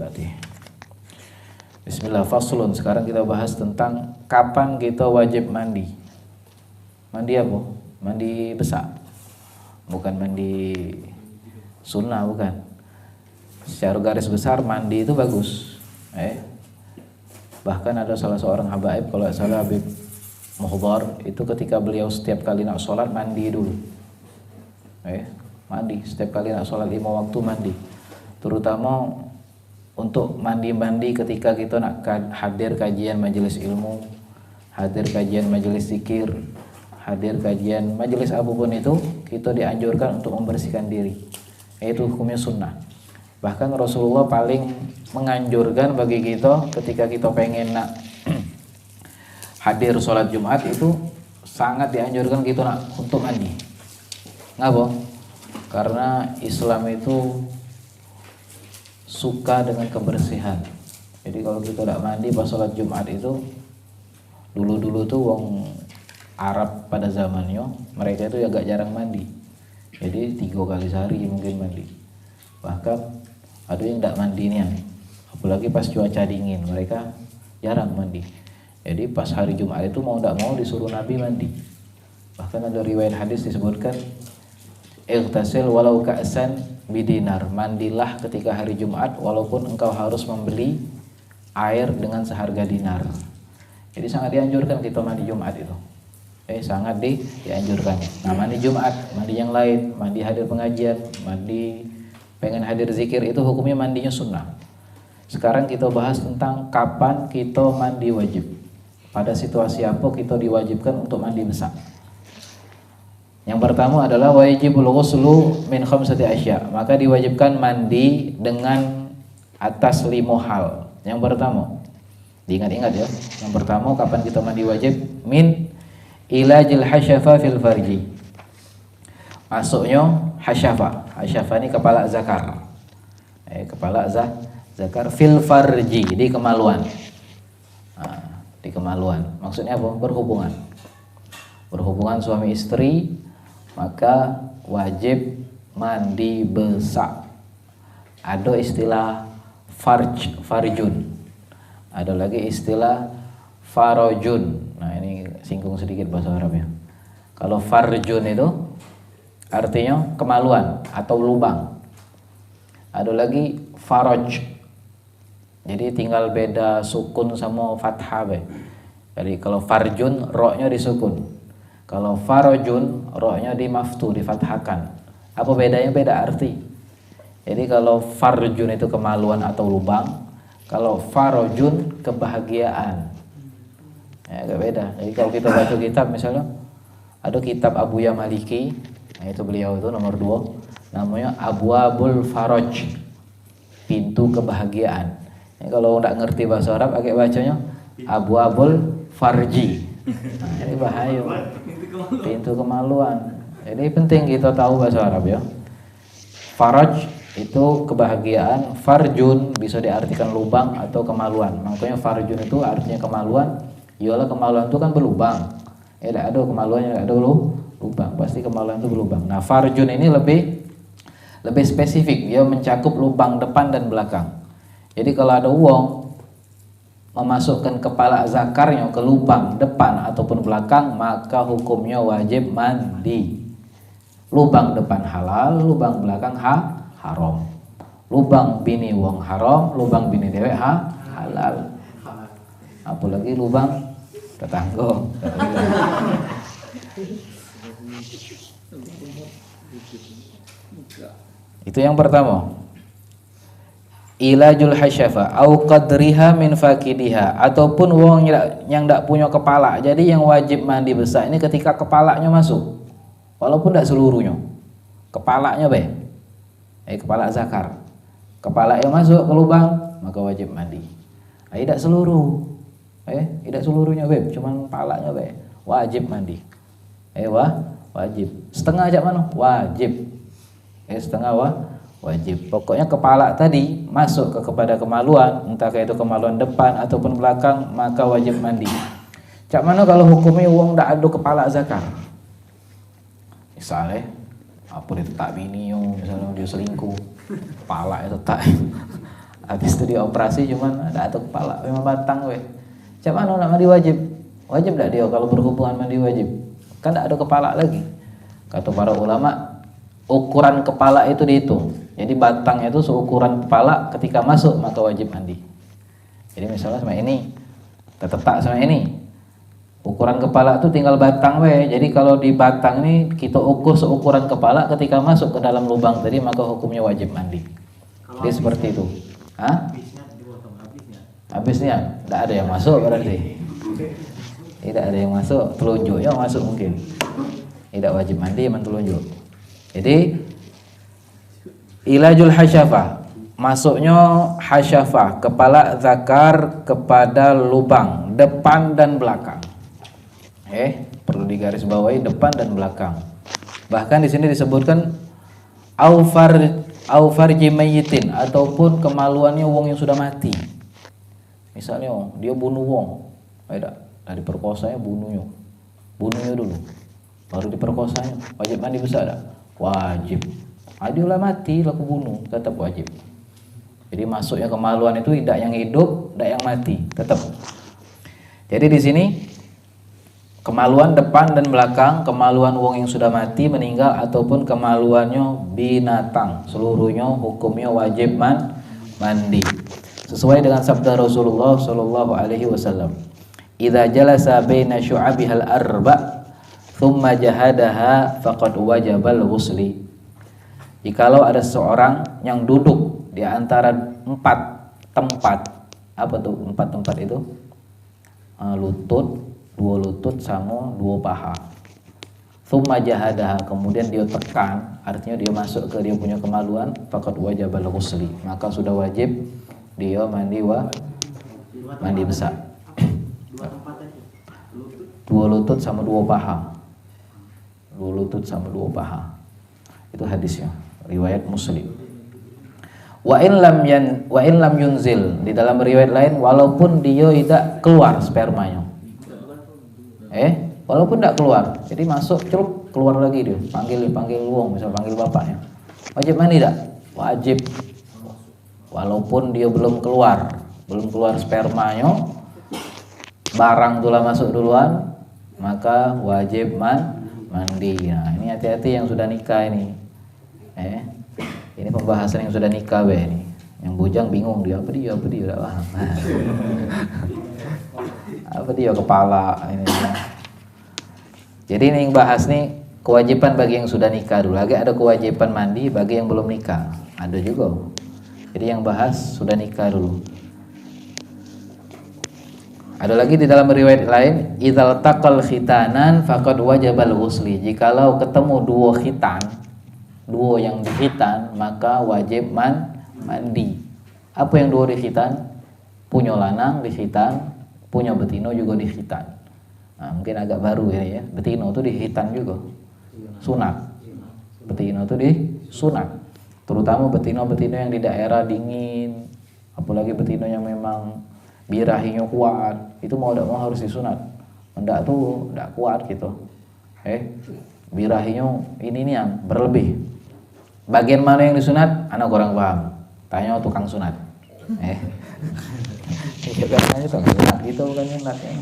berarti. Bismillah, faslun. Sekarang kita bahas tentang kapan kita wajib mandi. Mandi apa? Mandi besar. Bukan mandi sunnah, bukan. Secara garis besar mandi itu bagus. Bahkan ada salah seorang habaib, kalau salah Habib Muhdhar, itu ketika beliau setiap kali nak sholat mandi dulu. Mandi setiap kali nak sholat 5 waktu mandi. Terutama untuk mandi-mandi ketika kita nak hadir kajian majelis ilmu, hadir kajian majelis zikir, hadir kajian majelis apapun itu, kita dianjurkan untuk membersihkan diri. Itu hukumnya sunnah. Bahkan Rasulullah paling menganjurkan bagi kita ketika kita pengen nak hadir sholat Jumat itu sangat dianjurkan kita nak untuk mandi. Ngapa? Karena Islam itu suka dengan kebersihan. Jadi kalau kita tidak mandi pas sholat Jumat itu, dulu tuh wong Arab pada zamannya mereka itu agak jarang mandi. Jadi 3 kali sehari mungkin mandi. Bahkan ada yang tidak mandi nih, apalagi pas cuaca dingin mereka jarang mandi. Jadi pas hari Jumat itu mau tidak mau disuruh Nabi mandi. Bahkan ada riwayat hadis disebutkan, ightasil walau ka'san bidinar, mandilah ketika hari Jumat walaupun engkau harus membeli air dengan seharga dinar. Jadi sangat dianjurkan kita mandi Jumat itu. Sangat dianjurkan. Nah, mandi Jumat, mandi yang lain, mandi hadir pengajian, mandi pengen hadir zikir, itu hukumnya mandinya sunnah. Sekarang kita bahas tentang kapan kita mandi wajib. Pada situasi apa kita diwajibkan untuk mandi besar. Yang pertama adalah wajibul ghuslu min khamsati asya. Maka diwajibkan mandi dengan atas 5 hal. Yang pertama, diingat-ingat ya. Yang pertama, kapan kita mandi wajib? Min ilajil hasyafa fil farji. Masuknya hasyafa. Hasyafa ini kepala zakar. Kepala zakar fil farji, di kemaluan. Di kemaluan. Maksudnya apa? Berhubungan. Berhubungan suami istri, maka wajib mandi besak. Ada istilah farjun, ada lagi istilah farojun. Nah, ini singgung sedikit bahasa Arabnya. Kalau farjun itu artinya kemaluan atau lubang. Ada lagi faroj, jadi tinggal beda sukun sama fathah. Jadi kalau farjun ro-nya disukun, kalau farojun ro-nya dimaftu, difathahkan. Apa bedanya? Beda arti. Jadi kalau farjun itu kemaluan atau lubang, kalau farojun kebahagiaan. Agak beda. Jadi kalau kita baca kitab, misalnya ada kitab Abuya Maliki, nah itu beliau itu nomor 2, namanya Abwabul Faroj, pintu kebahagiaan. Kalau nggak ngerti bahasa Arab, agak bacanya Abwabul Farji. Nah, ini bahaya, pintu kemaluan. Jadi penting kita tahu bahasa Arab ya. Faraj itu kebahagiaan, farjun bisa diartikan lubang atau kemaluan. Makanya farjun itu artinya kemaluan. Yalah, kemaluan itu kan berlubang. Tidak ada kemaluan yang ada lubang, pasti kemaluan itu berlubang. Nah, farjun ini lebih spesifik, dia mencakup lubang depan dan belakang. Jadi kalau ada uang memasukkan kepala zakarnya ke lubang depan ataupun belakang, maka hukumnya wajib mandi. Lubang depan halal, lubang belakang haram. Lubang bini wong haram, lubang bini dewek halal. Apalagi lubang tetangga. Itu yang pertama. Ilajul hasyafa au qadriha min fakidiha, ataupun wong yang tidak punya kepala. Jadi yang wajib mandi besar ini ketika kepalanya masuk, walaupun tidak seluruhnya, kepalanya kepala zakar, kepala yang masuk ke lubang, maka wajib mandi. Tidak seluruh, tidak seluruhnya cuman kepalanya wajib mandi. Wajib. Setengah aja mana? Wajib. Setengah wajib. Pokoknya kepala tadi masuk kepada kemaluan, entah itu kemaluan depan ataupun belakang, maka wajib mandi. Cak mana kalau hukumnya wong ndak ada kepala zakar? Misalnya apa itu tak bini misalnya dia selingkuh, kepala itu tak. Habis itu dia operasi cuman ada atau kepala memang batang weh. Macam mana nak mandi wajib? Wajib tak dia kalau berhubungan mandi wajib? Kan tak ada kepala lagi. Kata para ulama, ukuran kepala itu dihitung. Jadi batang itu seukuran kepala, ketika masuk maka wajib mandi. Jadi misalnya sama ini, terletak sama ini. Ukuran kepala itu tinggal batang weh. Jadi kalau di batang ini kita ukur seukuran kepala, ketika masuk ke dalam lubang tadi maka hukumnya wajib mandi. Jadi seperti itu. Hah? Habisnya tidak ada yang masuk berarti. Tidak ada yang masuk, telunjuknya masuk mungkin. Tidak wajib mandi, emang telunjuk. Jadi ilajul hasyafah, masuknya hasyafah, kepala zakar kepada lubang depan dan belakang. Perlu digarisbawahi depan dan belakang. Bahkan di sini disebutkan au farji mayyitin, ataupun kemaluannya wong yang sudah mati. Misalnya dia bunuh wong, dari perkosanya bunuhnya dulu, baru diperkosanya, wajib mandi besar tak? Wajib. Adiolah mati laku bunuh, tetap wajib. Jadi masuknya kemaluan itu tidak yang hidup, tidak yang mati, tetap. Jadi di sini kemaluan depan dan belakang, kemaluan wong yang sudah mati meninggal ataupun kemaluannya binatang, seluruhnya hukumnya wajib mandi. Sesuai dengan sabda Rasulullah sallallahu alaihi wasallam. Idza jalasa baina syu'abihal arba' thumma jahadaha faqad wajabal ghusli. Jikalau ada seorang yang duduk di antara 4 tempat, apa tuh 4 tempat itu? Lutut, 2 lutut sama 2 paha. Thumma jahadaha, kemudian dia tekan, artinya dia masuk ke dia punya kemaluan, faqad wajabal ghusli, maka sudah wajib dia mandi besar. 2 lutut sama 2 paha. 2 lutut sama 2 paha. Itu hadisnya, riwayat Muslim. Wa in lam yunzil, di dalam riwayat lain walaupun dia tidak keluar spermanya. Walaupun tidak keluar, jadi masuk celup keluar lagi dia, panggil wong, misal panggil bapaknya. Wajib mandi tak? Wajib. Walaupun dia belum keluar spermanya, barang itulah masuk duluan, maka wajib mandi. Nah, ini hati-hati yang sudah nikah ini. Ini pembahasan yang sudah nikah ini. Yang bujang bingung dia apa dia udah paham. Apa dia kepala ini. Jadi ini yang bahas nih kewajiban bagi yang sudah nikah dulu. Lagi ada kewajiban mandi bagi yang belum nikah. Ada juga. Jadi yang bahas sudah nikah dulu. Ada lagi di dalam riwayat lain, idzal taqal khitanan faqad wajabal ghusli. Jikalau ketemu 2 khitan, 2 yang dikhitan, maka wajib mandi. Apa yang 2 dikhitan? Punya lanang dikhitan, punya betino juga dikhitan. Nah, mungkin agak baru ini ya. Betino itu dikhitan juga. Sunat. Betino itu disunat. Terutama betino-betino yang di daerah dingin, apalagi betino yang memang birahinya kuat, itu mau tidak mau harus disunat. Enggak tuh enggak kuat gitu. Birahinya ini yang berlebih. Bagian mana yang disunat? Anak kurang paham. Tanya tukang sunat. Katanya tukang sunat gitu bukan sunatnya.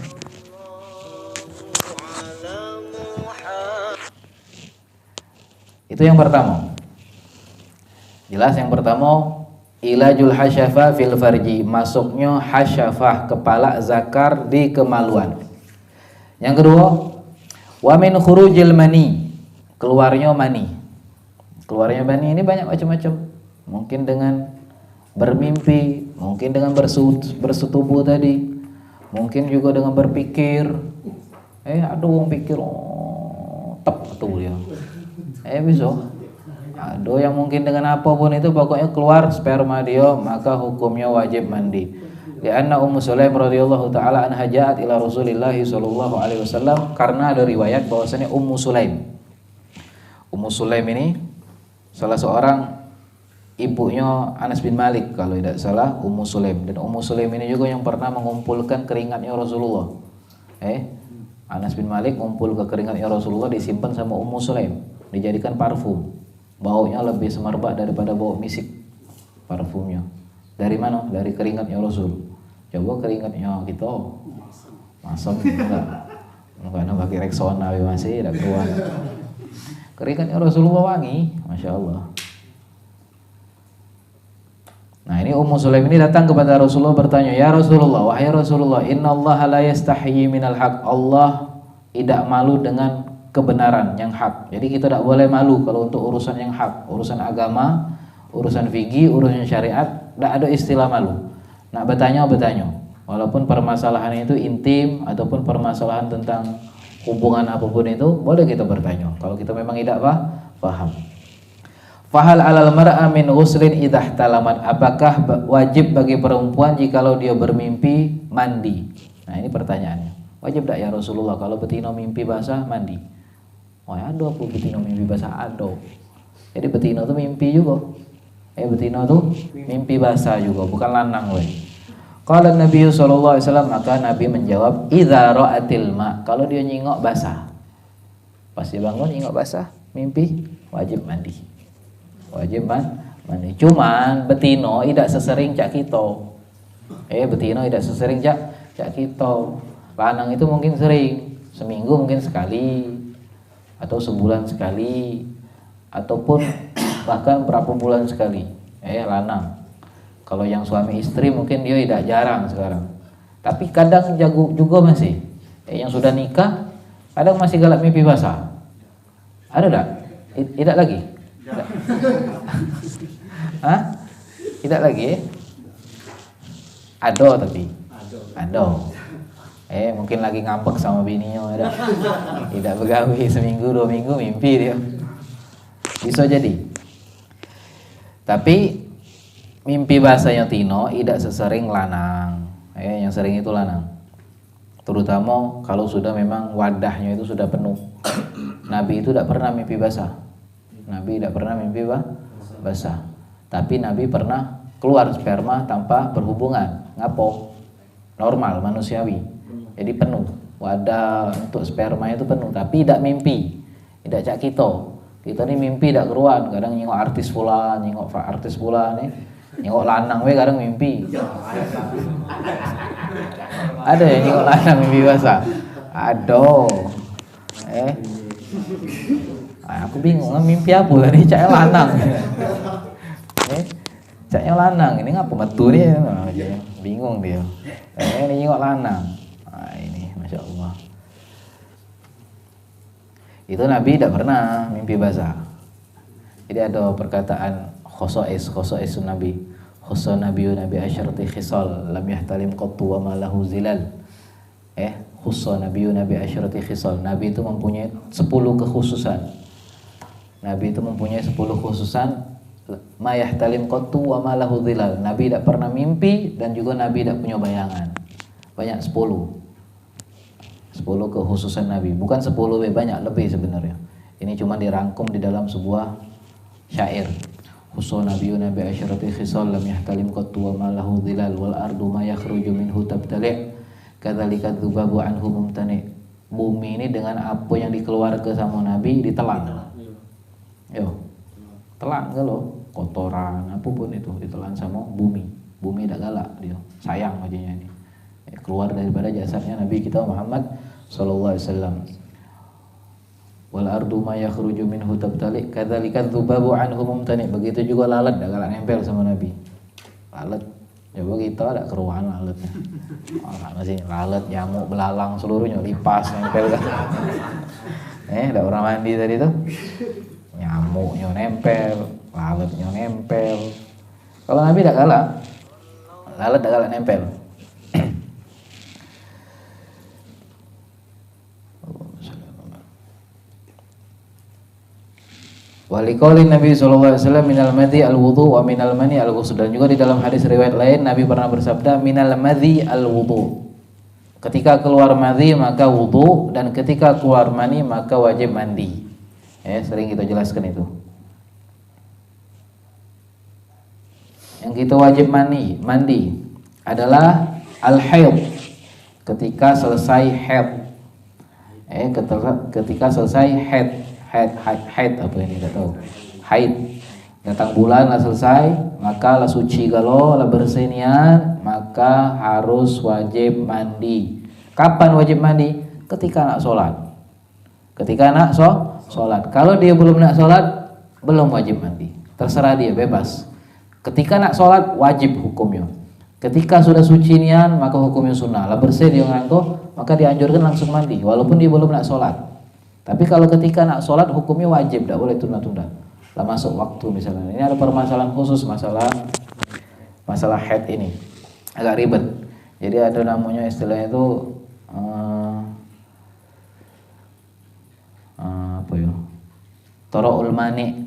Itu yang pertama. Jelas yang pertama, ilajul hasyafah fil farji, masuknya hasyafah kepala zakar di kemaluan. Yang kedua, wa min khurujil mani, keluarnya mani. Keluarnya mani ini banyak macam-macam. Mungkin dengan bermimpi, mungkin dengan bersetubuh tadi, mungkin juga dengan berpikir. Ada wong pikir tep tuh dia. Bisa. Ada yang mungkin dengan apapun itu pokoknya keluar sperma dia, maka hukumnya wajib mandi. Lianna Ummu Sulaim radhiyallahu taala anha ja'at ila Rasulillah sallallahu alaihi wasallam, karena ada riwayat bahwasanya Ummu Sulaim ini salah seorang ibunya Anas bin Malik kalau tidak salah, Ummu Sulaim. Dan Ummu Sulaim ini juga yang pernah mengumpulkan keringatnya Rasulullah. Anas bin Malik ngumpul ke keringatnya Rasulullah, disimpan sama Ummu Sulaim, dijadikan parfum. Baunya lebih semerbak daripada bau misik parfumnya. Dari mana? Dari keringatnya Rasul. Coba keringatnya kita masam enggak pakai Rexona masih tidak keluar. Keringatnya Rasulullah wangi, Masya Allah. Nah ini Ummu Sulaim ini datang kepada Rasulullah bertanya, ya Rasulullah, wahai Rasulullah, Inna Allah la yastahyi minal haq. Allah tidak malu dengan kebenaran yang hak. Jadi kita tidak boleh malu kalau untuk urusan yang hak, urusan agama, urusan fikih, urusan syariat, tidak ada istilah malu. Nak bertanya, walaupun permasalahan itu intim ataupun permasalahan tentang hubungan apapun itu, boleh kita bertanya. Kalau kita memang tidak paham. Fahal alal mar'a min ghuslin idah talamat. Apakah wajib bagi perempuan jikalau dia bermimpi mandi? Nah ini pertanyaannya. Wajib tak ya Rasulullah kalau betina mimpi basah mandi? Oh ya ada aku betina mimpi basah ada. Jadi betina itu mimpi juga. Betina itu mimpi basah juga, bukan lanang weh. Qala Nabi sallallahu alaihi wasallam, maka Nabi menjawab, idza ra'atil ma, kalau dia nyingok basah. Pas dia bangun nyingok basah, mimpi wajib mandi. Wajib mandi. Cuman betino tidak sesering cak kita. Betino tidak sesering cak kita. Lanang itu mungkin sering, seminggu mungkin sekali atau sebulan sekali ataupun bahkan berapa bulan sekali. Lanang. Kalau yang suami istri mungkin dia tidak jarang sekarang. Tapi kadang jago juga masih. Yang sudah nikah kadang masih galak mimpi basah. Ada tak? Tidak lagi? Tidak. Hah? Tidak lagi? Ada tapi. Ada. Mungkin lagi ngambek sama bininya ada. Tidak begawi seminggu 2 minggu mimpi dia. Bisa jadi. Tapi mimpi basahnya tino tidak sesering lanang. Yang sering itu lanang. Terutama kalau sudah memang wadahnya itu sudah penuh. Nabi itu tidak pernah mimpi basah. Nabi tidak pernah mimpi basah. Tapi Nabi pernah keluar sperma tanpa berhubungan. Ngapo? Normal, manusiawi. Jadi penuh. Wadah untuk sperma itu penuh. Tapi tidak mimpi. Tidak cak kita. Kita ini mimpi tidak keruan. Kadang nyengok artis fulan, nyengok artis fulan nih. Nyengok lanang we kadang mimpi. Ada ya nyengok lanang mimpi basah? Ada. Aku bingung mimpi apa tadi caknya lanang. Caknya lanang ini ngapa metu nih? Bingung dia. Ini nyengok lanang. Ini Masya Allah. Itu Nabi tidak pernah mimpi basah. Jadi ada perkataan khosois Nabi. Khoso Nabi asyarati khisal lam yahtalim qattu wa ma lahu zilal. Khoso Nabi asyarati khisal. Nabi itu mempunyai 10 kekhususan. Nabi itu mempunyai 10 kekhususan. Ma yahtalim qattu wa ma lahu zilal. Nabi tidak pernah mimpi dan juga Nabi tidak punya bayangan. Banyak 10 kekhususan Nabi. Bukan 10 banyak lebih sebenarnya. Ini cuma dirangkum di dalam sebuah syair. Khusus Nabi asyarati khisal lam yahtalim qattu wa ma lahu dhilal wal ardu ma yakhruju minhu tabtali' kadzalika dzubabu anhu mumtani. Bumi ini dengan apa yang dikeluarkan sama Nabi ditelan. Telan kalau kotoran apapun itu ditelan sama bumi. Bumi tidak galak dia. Sayang wajahnya ini. Keluar daripada jasadnya Nabi kita Muhammad sallallahu alaihi wasallam. Wal ardu ma yakhruju minhu tabtali kadzalika dzubabu anhu mumtani. Begitu juga lalat dak galak nempel sama Nabi. Lalat coba kita ada keruan lalatnya. Masih lalat, nyamuk, belalang seluruhnya lipas nempel kan. Ada orang mandi tadi tuh. Nyamuknya nempel, lalatnya nempel. Kalau Nabi dak galak. Lalat dak galak nempel. Waliqaulin Nabi sallallahu alaihi wasallam minal madhi al-wudu wa minal mani al-ghusl. Dan juga di dalam hadis riwayat lain Nabi pernah bersabda minal madhi al-wudu. Ketika keluar madhi maka wudu dan ketika keluar mani maka wajib mandi. Sering kita jelaskan itu. Yang kita wajib mandi adalah al-haid. Ketika selesai haid. Ketika selesai haid apa ini tidak tahu. Haid. Datang bulan lah selesai, maka lah suci galo, lah bersih niat, maka harus wajib mandi. Kapan wajib mandi? Ketika nak sholat. Ketika nak sholat. Kalau dia belum nak sholat, belum wajib mandi. Terserah dia, bebas. Ketika nak sholat, wajib hukumnya. Ketika sudah suci nian, maka hukumnya sunnah. Lah bersih dia ngangko, maka dianjurkan langsung mandi, walaupun dia belum nak sholat. Tapi kalau ketika nak sholat, hukumnya wajib, tidak boleh tunda-tunda. Lah masuk waktu misalnya. Ini ada permasalahan khusus masalah haid ini. Agak ribet. Jadi ada namanya istilahnya itu apa ya? Toro'ul mani,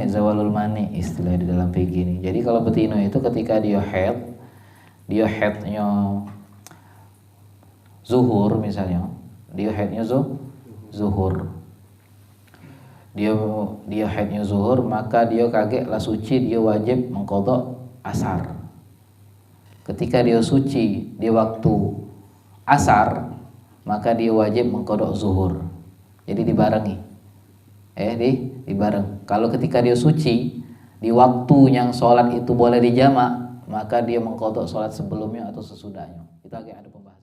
zawalul mani istilah di dalam fikih ini. Jadi kalau betina itu ketika dia haidnya zuhur misalnya, dia haidnya zuhur. Dia haidnya zuhur, maka dia kaget lah suci, dia wajib mengqadha asar. Ketika dia suci di waktu asar, maka dia wajib mengqadha zuhur. Jadi dibarengi. Dibareng. Kalau ketika dia suci di waktu yang sholat itu boleh dijamak, maka dia mengqadha sholat sebelumnya atau sesudahnya. Itu agak ada pembahasan.